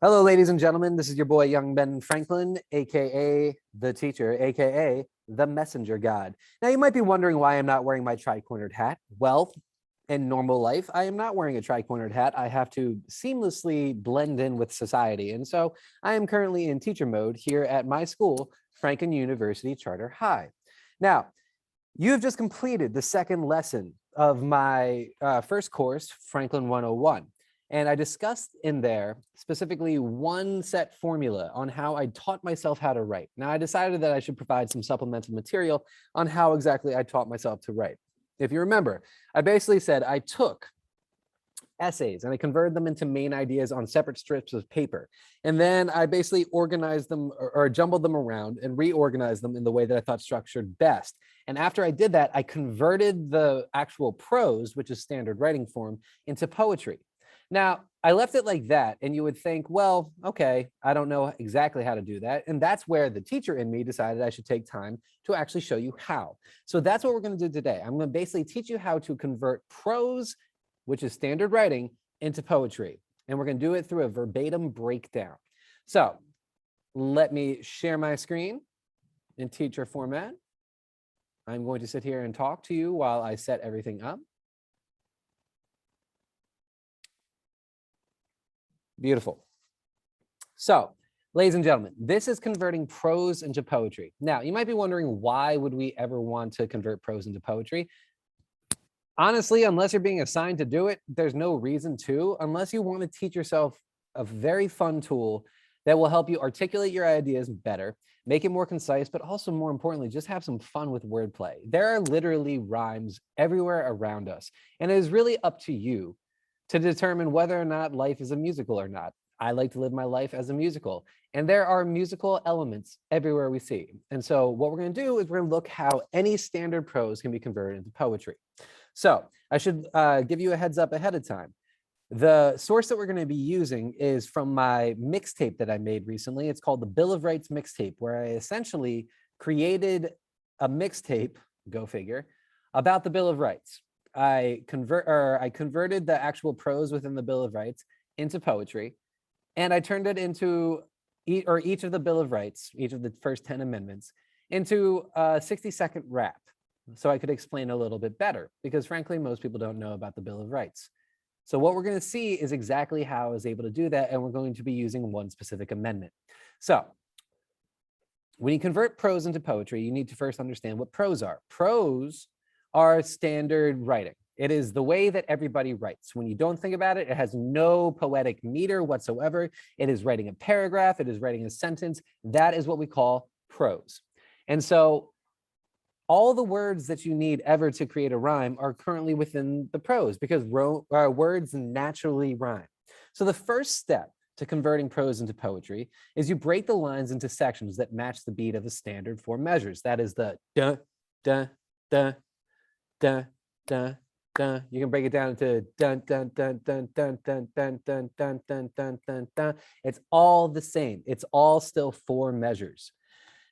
Hello, ladies and gentlemen. This is your boy, Young Ben Franklin, aka the teacher, aka the messenger god. Now, you might be wondering why I'm not wearing my tri-cornered hat. Well, in normal life, I am not wearing a tri-cornered hat. I have to seamlessly blend in with society. And so I am currently in teacher mode here at my school, Franklin University Charter High. Now, you have just completed the second lesson of my first course, Franklin 101. And I discussed in there specifically one set formula on how I taught myself how to write. Now, I decided that I should provide some supplemental material on how exactly I taught myself to write. If you remember, I basically said I took essays and I converted them into main ideas on separate strips of paper. And then I basically organized them or jumbled them around and reorganized them in the way that I thought structured best. And after I did that, I converted the actual prose, which is standard writing form, into poetry. Now, I left it like that, and you would think, well, okay, I don't know exactly how to do that. And that's where the teacher in me decided I should take time to actually show you how. So that's what we're going to do today. I'm going to basically teach you how to convert prose, which is standard writing, into poetry. And we're going to do it through a verbatim breakdown. So let me share my screen in teacher format. I'm going to sit here and talk to you while I set everything up. Beautiful. So, ladies and gentlemen, this is converting prose into poetry. Now, you might be wondering, why would we ever want to convert prose into poetry? Honestly, unless you're being assigned to do it, there's no reason to, unless you want to teach yourself a very fun tool that will help you articulate your ideas better, make it more concise, but also more importantly, just have some fun with wordplay. There are literally rhymes everywhere around us, and it is really up to you to determine whether or not life is a musical or not. I like to live my life as a musical, and there are musical elements everywhere we see. And so what we're going to do is we're going to look how any standard prose can be converted into poetry. So I should give you a heads up ahead of time. The source that we're going to be using is from my mixtape that I made recently. It's called the Bill of Rights mixtape, where I essentially created a mixtape, go figure, about the Bill of Rights. I converted the actual prose within the Bill of Rights into poetry, and I turned it into each of the Bill of Rights, each of the first 10 amendments, into a 60-second rap, so I could explain a little bit better, because frankly, most people don't know about the Bill of Rights. So what we're going to see is exactly how I was able to do that, and we're going to be using one specific amendment. So when you convert prose into poetry, you need to first understand what prose are. Prose are standard writing. It is the way that everybody writes. When you don't think about it, it has no poetic meter whatsoever. It is writing a paragraph. It is writing a sentence. That is what we call prose. And so all the words that you need ever to create a rhyme are currently within the prose, because words naturally rhyme. So the first step to converting prose into poetry is you break the lines into sections that match the beat of the standard four measures. That is the da, da, da, da, da, da. You can break it down into dun, dun, dun, dun, dun, dun, dun, dun, dun, dun, dun, dun, dun. It's all the same. It's all still four measures.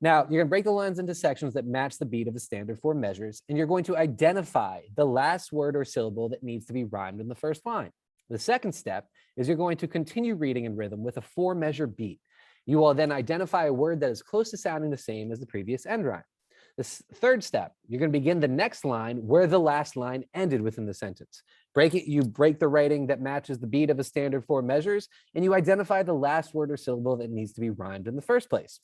Now, you're going to break the lines into sections that match the beat of the standard four measures, and you're going to identify the last word or syllable that needs to be rhymed in the first line. The second step is you're going to continue reading in rhythm with a four-measure beat. You will then identify a word that is close to sounding the same as the previous end rhyme. The third step, you're going to begin the next line where the last line ended within the sentence. You break the writing that matches the beat of a standard four measures, and you identify the last word or syllable that needs to be rhymed in the first place.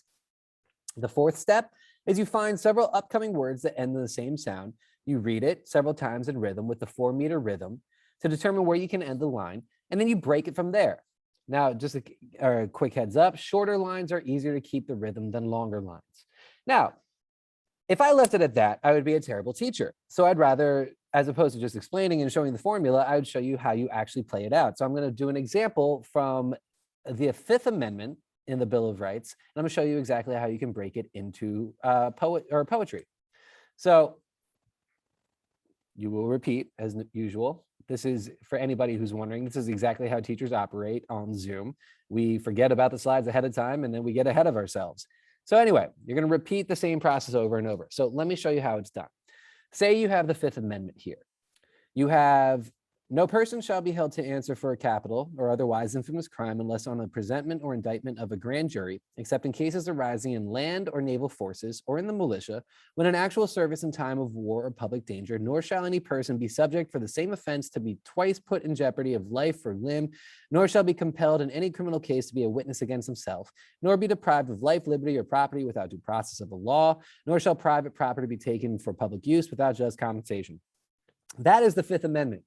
The fourth step is you find several upcoming words that end in the same sound. You read it several times in rhythm with the 4-meter rhythm to determine where you can end the line, and then you break it from there. Now, just a quick heads up, shorter lines are easier to keep the rhythm than longer lines. Now, if I left it at that, I would be a terrible teacher. So I'd rather, as opposed to just explaining and showing the formula, I would show you how you actually play it out. So I'm going to do an example from the Fifth Amendment in the Bill of Rights, and I'm going to show you exactly how you can break it into poetry. So you will repeat as usual. This is, for anybody who's wondering, this is exactly how teachers operate on Zoom. We forget about the slides ahead of time, and then we get ahead of ourselves. So anyway, you're going to repeat the same process over and over. So let me show you how it's done. Say you have the Fifth Amendment here. You have No person shall be held to answer for a capital or otherwise infamous crime unless on a presentment or indictment of a grand jury, except in cases arising in land or naval forces or in the militia, when in actual service in time of war or public danger, nor shall any person be subject for the same offense to be twice put in jeopardy of life or limb, nor shall be compelled in any criminal case to be a witness against himself, nor be deprived of life, liberty, or property without due process of the law, nor shall private property be taken for public use without just compensation. That is the Fifth Amendment.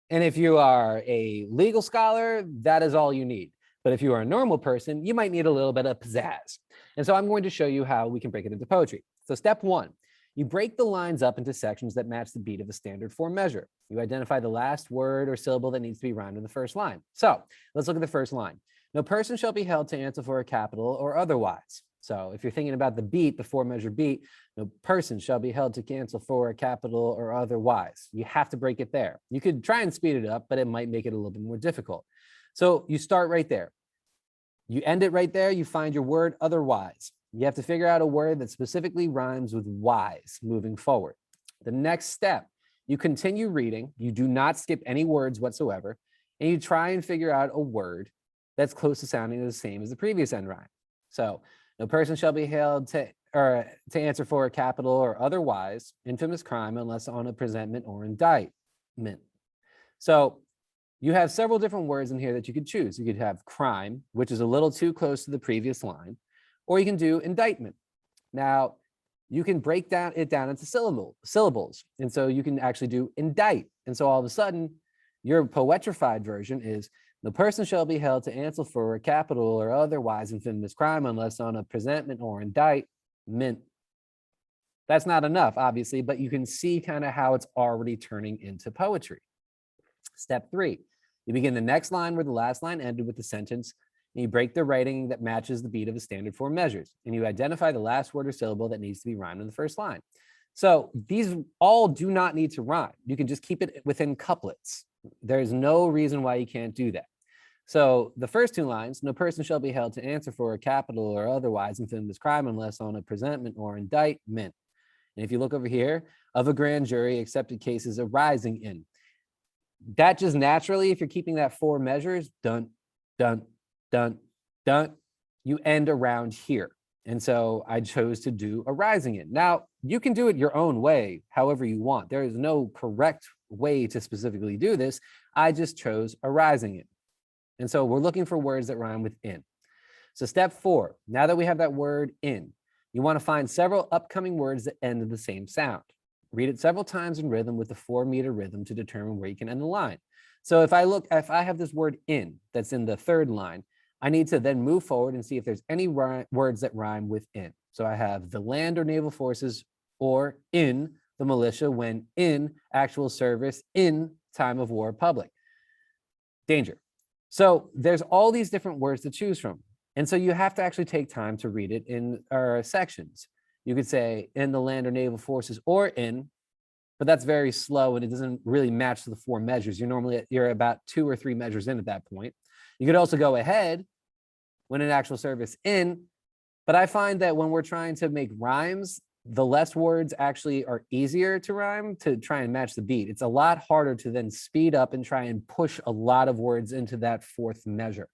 And if you are a legal scholar, that is all you need. But if you are a normal person, you might need a little bit of pizzazz. And so I'm going to show you how we can break it into poetry. So step one, you break the lines up into sections that match the beat of a standard form measure. You identify the last word or syllable that needs to be rhymed in the first line. So let's look at the first line. No person shall be held to answer for a capital or otherwise. So if you're thinking about the beat, the four measure beat, no person shall be held to cancel for a capital or otherwise. You have to break it there. You could try and speed it up, but it might make it a little bit more difficult. So you start right there. You end it right there. You find your word otherwise. You have to figure out a word that specifically rhymes with wise moving forward. The next step, you continue reading. You do not skip any words whatsoever. And you try and figure out a word that's close to sounding the same as the previous end rhyme. So no person shall be held to answer for a capital or otherwise infamous crime unless on a presentment or indictment. So you have several different words in here that you could choose. You could have crime, which is a little too close to the previous line, or you can do indictment. Now, you can break it down into syllables. And so you can actually do indict. And so all of a sudden, your poetrified version is no person shall be held to answer for a capital or otherwise infamous crime unless on a presentment or indictment. That's not enough, obviously, but you can see kind of how it's already turning into poetry. Step three, you begin the next line where the last line ended with the sentence, and you break the writing that matches the beat of the standard form measures, and you identify the last word or syllable that needs to be rhymed in the first line. So these all do not need to rhyme. You can just keep it within couplets. There's no reason why you can't do that. So the first two lines, no person shall be held to answer for a capital or otherwise infamous crime unless on a presentment or indictment. And if you look over here, of a grand jury, accepted cases arising in. That just naturally, if you're keeping that four measures, dun, dun, dun, dun, you end around here. And so I chose to do arising in. Now, you can do it your own way, however you want. There is no correct way to specifically do this. I just chose arising in. And so we're looking for words that rhyme with in. So step four, now that we have that word in, you want to find several upcoming words that end in the same sound. Read it several times in rhythm with the 4-meter rhythm to determine where you can end the line. So if I have this word in that's in the third line, I need to then move forward and see if there's any words that rhyme with in. So I have the land or naval forces or in the militia when in actual service in time of war public danger. So there's all these different words to choose from. And so you have to actually take time to read it in our sections. You could say in the land or naval forces or in, but that's very slow and it doesn't really match the 4 measures. You're about 2 or 3 measures in at that point. You could also go ahead when in actual service in, but I find that when we're trying to make rhymes, the less words actually are easier to rhyme to try and match the beat. It's a lot harder to then speed up and try and push a lot of words into that 4th measure.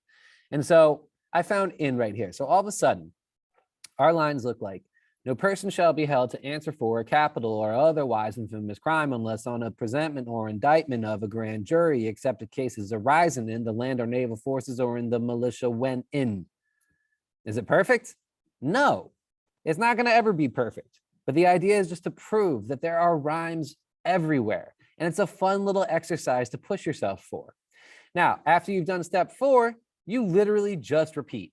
And so I found in right here. So all of a sudden, our lines look like, no person shall be held to answer for a capital or otherwise infamous crime unless on a presentment or indictment of a grand jury, except in cases arising in the land or naval forces or in the militia when in. Is it perfect? No, it's not going to ever be perfect. But the idea is just to prove that there are rhymes everywhere. And it's a fun little exercise to push yourself for. Now, after you've done step 4, you literally just repeat.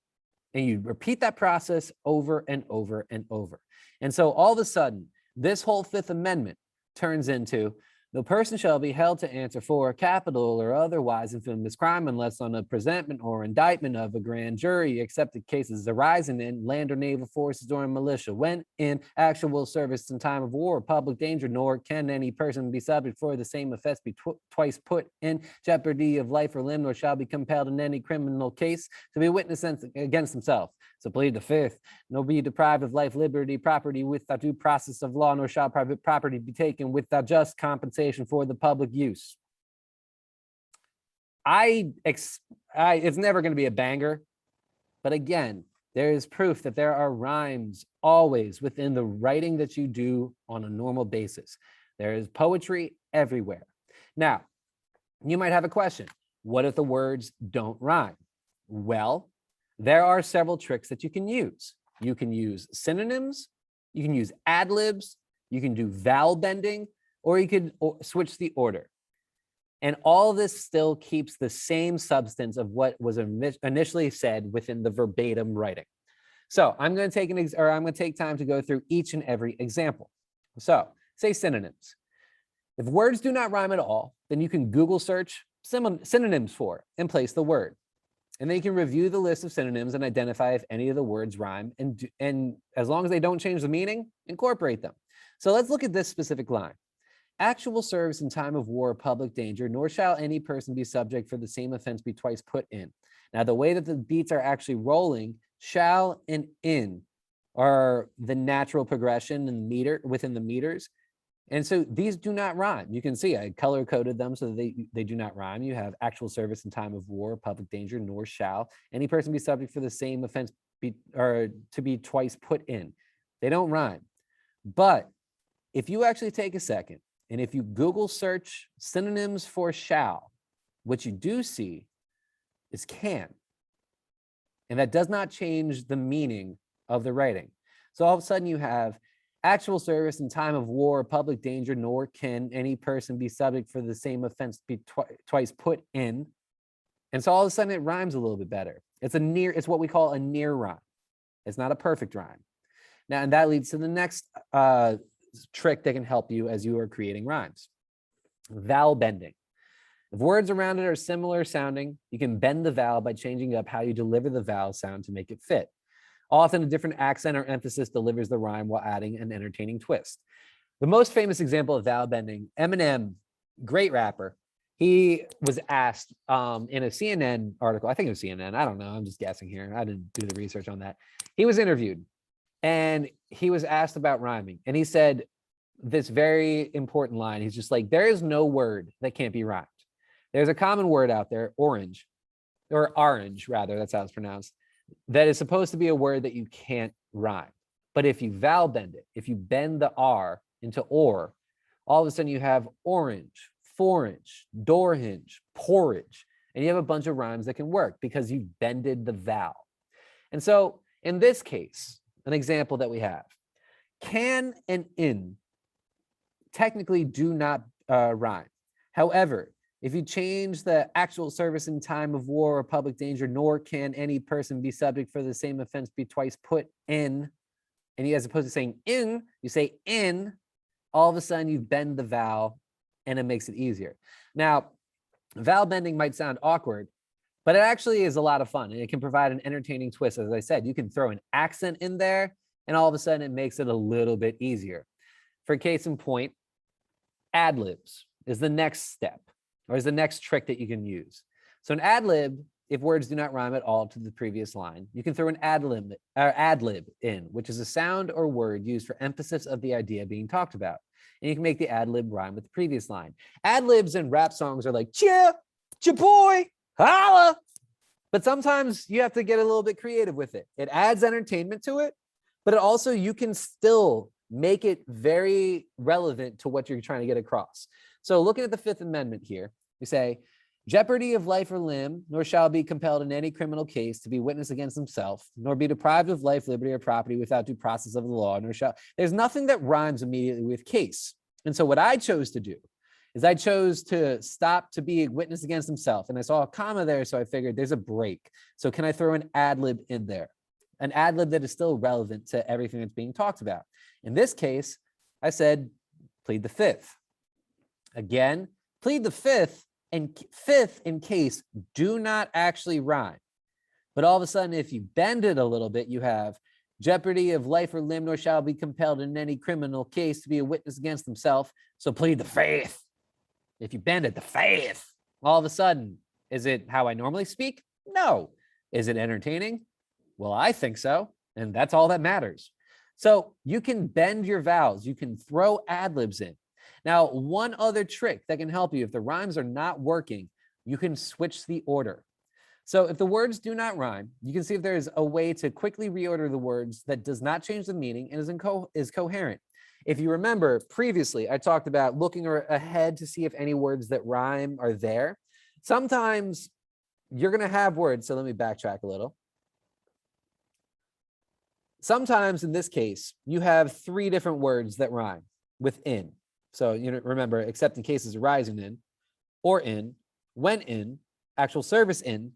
And you repeat that process over and over and over. And so all of a sudden, this whole 5th Amendment turns into no person shall be held to answer for a capital or otherwise infamous crime unless on a presentment or indictment of a grand jury, except in cases arising in land or naval forces or in militia, when in actual service in time of war or public danger, nor can any person be subject for the same offense be twice put in jeopardy of life or limb, nor shall be compelled in any criminal case to be witness against himself. So plead the 5th, nor be deprived of life, liberty, property without due process of law, nor shall private property be taken without just compensation for the public use. It's never going to be a banger, but again, there is proof that there are rhymes always within the writing that you do on a normal basis. There is poetry everywhere. Now, you might have a question. What if the words don't rhyme? Well, there are several tricks that you can use. You can use synonyms, you can use ad libs, you can do vowel bending, or you could switch the order. And all this still keeps the same substance of what was initially said within the verbatim writing. So I'm going to take time to go through each and every example. So say synonyms. If words do not rhyme at all, then you can Google search synonyms for and place the word. And then you can review the list of synonyms and identify if any of the words rhyme. And as long as they don't change the meaning, incorporate them. So let's look at this specific line. Actual service in time of war or public danger, nor shall any person be subject for the same offense be twice put in. Now, the way that the beats are actually rolling, shall and in are the natural progression in the meter within the meters. And so these do not rhyme. You can see I color coded them so that they do not rhyme. You have actual service in time of war, public danger, nor shall any person be subject for the same offense to be twice put in. They don't rhyme. But if you actually take a second and if you Google search synonyms for shall, what you do see is can. And that does not change the meaning of the writing. So all of a sudden you have actual service in time of war or public danger, nor can any person be subject for the same offense to be twice put in. And so all of a sudden it rhymes a little bit better. It's what we call a near rhyme. It's not a perfect rhyme. Now, and that leads to the next trick that can help you as you are creating rhymes. Vowel bending. If words around it are similar sounding, you can bend the vowel by changing up how you deliver the vowel sound to make it fit. Often a different accent or emphasis delivers the rhyme while adding an entertaining twist. The most famous example of vowel bending, Eminem, great rapper, he was asked in a CNN article, I think it was CNN, I don't know, I'm just guessing here. I didn't do the research on that. He was interviewed and he was asked about rhyming. And he said this very important line. He's just like, there is no word that can't be rhymed. There's a common word out there, orange, or orange rather, that's how it's pronounced, that is supposed to be a word that you can't rhyme. But if you vowel bend it, if you bend the R into or, all of a sudden you have orange, forange, door hinge, porridge, and you have a bunch of rhymes that can work because you bended the vowel. And so in this case, an example that we have, can and in technically do not rhyme. However, if you change the actual service in time of war or public danger, nor can any person be subject for the same offense be twice put in, and as opposed to saying in, you say in, all of a sudden you bend the vowel and it makes it easier. Now, vowel bending might sound awkward, but it actually is a lot of fun and it can provide an entertaining twist. As I said, you can throw an accent in there and all of a sudden it makes it a little bit easier. For case in point, ad libs is the next step, or is the next trick that you can use. So an ad lib, if words do not rhyme at all to the previous line, you can throw an ad lib in, which is a sound or word used for emphasis of the idea being talked about. And you can make the ad lib rhyme with the previous line. Ad libs in rap songs are like, cheer, boy, holla. But sometimes you have to get a little bit creative with it. It adds entertainment to it, but it also, you can still make it very relevant to what you're trying to get across. So looking at the Fifth Amendment here, we say, jeopardy of life or limb, nor shall be compelled in any criminal case to be witness against himself, nor be deprived of life, liberty, or property without due process of the law, nor shall. There's nothing that rhymes immediately with case. And so what I chose to do is I chose to stop to be a witness against himself. And I saw a comma there, so I figured there's a break. So can I throw an ad lib in there? An ad lib that is still relevant to everything that's being talked about. In this case, I said, plead the fifth. Again, plead the fifth, and fifth in case do not actually rhyme. But all of a sudden, if you bend it a little bit, you have jeopardy of life or limb, nor shall be compelled in any criminal case to be a witness against himself. So plead the faith. If you bend it, the faith. All of a sudden, is it how I normally speak? No. Is it entertaining? Well, I think so. And that's all that matters. So you can bend your vowels. You can throw ad libs in. Now, one other trick that can help you if the rhymes are not working, you can switch the order. So if the words do not rhyme, you can see if there is a way to quickly reorder the words that does not change the meaning and is coherent. If you remember previously, I talked about looking ahead to see if any words that rhyme are there. Sometimes you're going to have words. So let me backtrack a little. Sometimes in this case, you have 3 different words that rhyme with in. So remember, except in cases arising in, or in, when in, actual service in.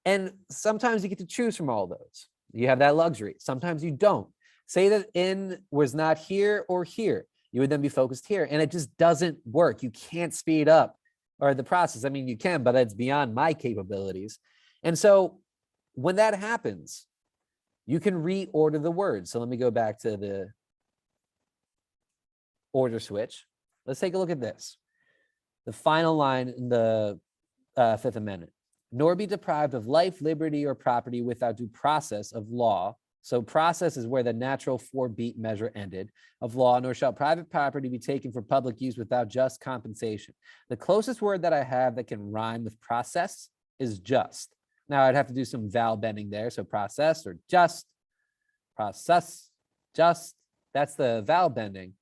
And sometimes you get to choose from all those. You have that luxury. Sometimes you don't. Say that in was not here or here. You would then be focused here. And it just doesn't work. You can't speed up or the process. I mean, you can, but it's beyond my capabilities. And so when that happens, you can reorder the words. So let me go back to the order switch. Let's take a look at this. The final line in the Fifth Amendment. Nor be deprived of life, liberty, or property without due process of law. So process is where the natural 4-beat measure ended of law, nor shall private property be taken for public use without just compensation. The closest word that I have that can rhyme with process is just. Now I'd have to do some vowel bending there. So process or just, process, just, that's the vowel bending,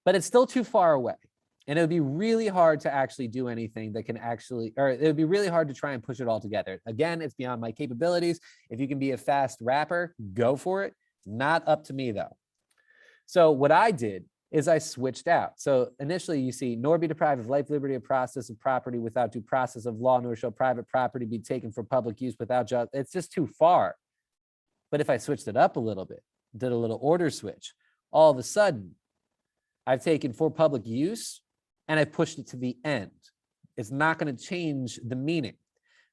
but it's still too far away. And it would be really hard to actually do anything that can actually, or it would be really hard to try and push it all together. Again, it's beyond my capabilities. If you can be a fast rapper, go for it. Not up to me though. So what I did is I switched out. So initially you see, nor be deprived of life, liberty, or process of property without due process of law, nor shall private property be taken for public use without just, it's just too far. But if I switched it up a little bit, did a little order switch, all of a sudden I've taken for public use and I pushed it to the end. It's not going to change the meaning.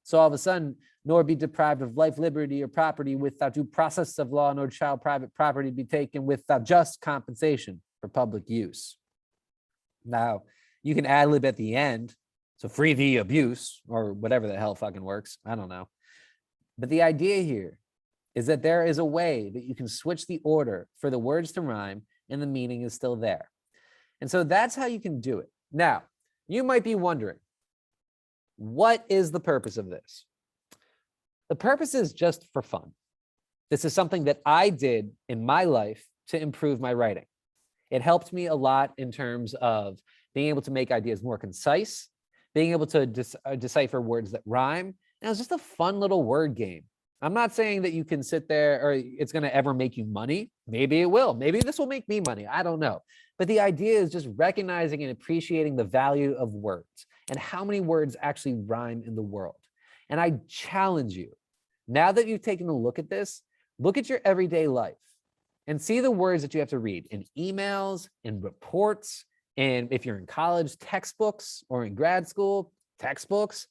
So all of a sudden, nor be deprived of life, liberty, or property without due process of law, nor shall private property be taken without just compensation for public use. Now, you can ad lib at the end, so free the abuse, or whatever the hell fucking works. I don't know. But the idea here is that there is a way that you can switch the order for the words to rhyme and the meaning is still there. And so that's how you can do it. Now, you might be wondering, what is the purpose of this? The purpose is just for fun. This is something that I did in my life to improve my writing. It helped me a lot in terms of being able to make ideas more concise, being able to decipher words that rhyme. And it was just a fun little word game. I'm not saying that you can sit there or it's going to ever make you money. Maybe it will. Maybe this will make me money. I don't know. But the idea is just recognizing and appreciating the value of words and how many words actually rhyme in the world. And I challenge you, now that you've taken a look at this, look at your everyday life and see the words that you have to read in emails, in reports, and if you're in college, textbooks, or in grad school, textbooks,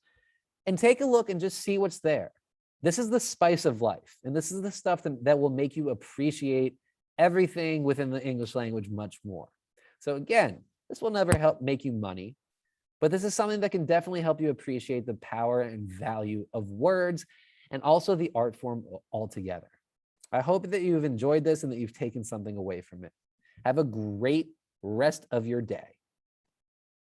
and take a look and just see what's there. This is the spice of life. And this is the stuff that will make you appreciate everything within the English language much more. So again, this will never help make you money, but this is something that can definitely help you appreciate the power and value of words and also the art form altogether. I hope that you've enjoyed this and that you've taken something away from it. Have a great rest of your day.